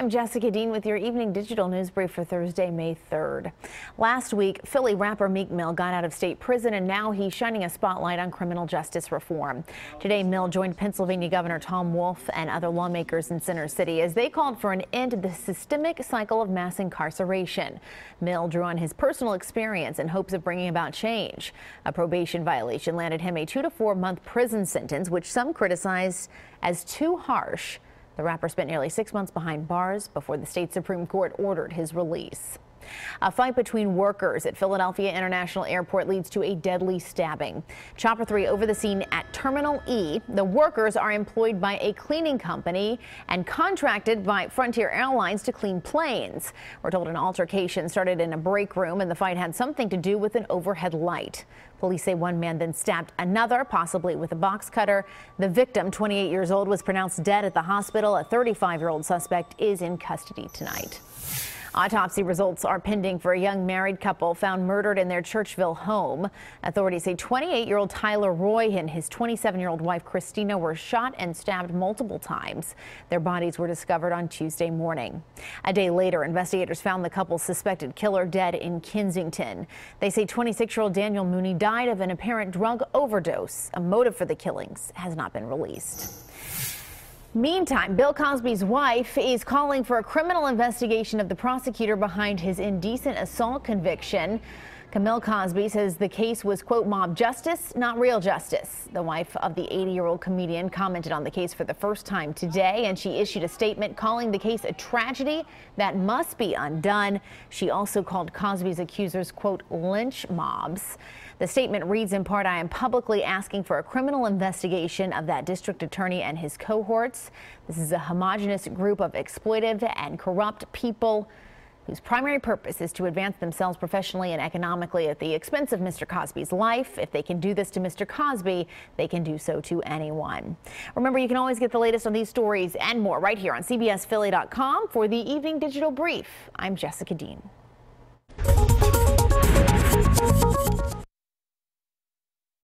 I'm Jessica Dean with your evening digital news brief for Thursday, May 3rd. Last week, Philly rapper Meek Mill got out of state prison, and now he's shining a spotlight on criminal justice reform. Today, Mill joined Pennsylvania Governor Tom Wolf and other lawmakers in Center City as they called for an end to the systemic cycle of mass incarceration. Mill drew on his personal experience in hopes of bringing about change. A probation violation landed him a 2 to 4 month prison sentence, which some criticized as too harsh. The rapper spent nearly 6 months behind bars before the state Supreme Court ordered his release. A fight between workers at Philadelphia International Airport leads to a deadly stabbing. Chopper 3 over the scene at Terminal E. The workers are employed by a cleaning company and contracted by Frontier Airlines to clean planes. We're told an altercation started in a break room and the fight had something to do with an overhead light. Police say one man then stabbed another, possibly with a box cutter. The victim, 28 years old, was pronounced dead at the hospital. A 35-year-old suspect is in custody tonight. Autopsy results are pending for a young married couple found murdered in their Churchville home. Authorities say 28-year-old Tyler Roy and his 27-year-old wife Christina were shot and stabbed multiple times. Their bodies were discovered on Tuesday morning. A day later, investigators found the couple's suspected killer dead in Kensington. They say 26-year-old Daniel Mooney died of an apparent drug overdose. A motive for the killings has not been released. Meantime, Bill Cosby's wife is calling for a criminal investigation of the prosecutor behind his indecent assault conviction. Camille Cosby says the case was, quote, mob justice, not real justice. The wife of the 80-year-old comedian commented on the case for the first time today, and she issued a statement calling the case a tragedy that must be undone. She also called Cosby's accusers, quote, lynch mobs. The statement reads in part, I am publicly asking for a criminal investigation of that district attorney and his cohorts. This is a homogenous group of exploitive and corrupt people whose primary purpose is to advance themselves professionally and economically at the expense of Mr. Cosby's life. If they can do this to Mr. Cosby, they can do so to anyone. Remember, you can always get the latest on these stories and more right here on CBSPhilly.com. For the Evening Digital Brief, I'm Jessica Dean.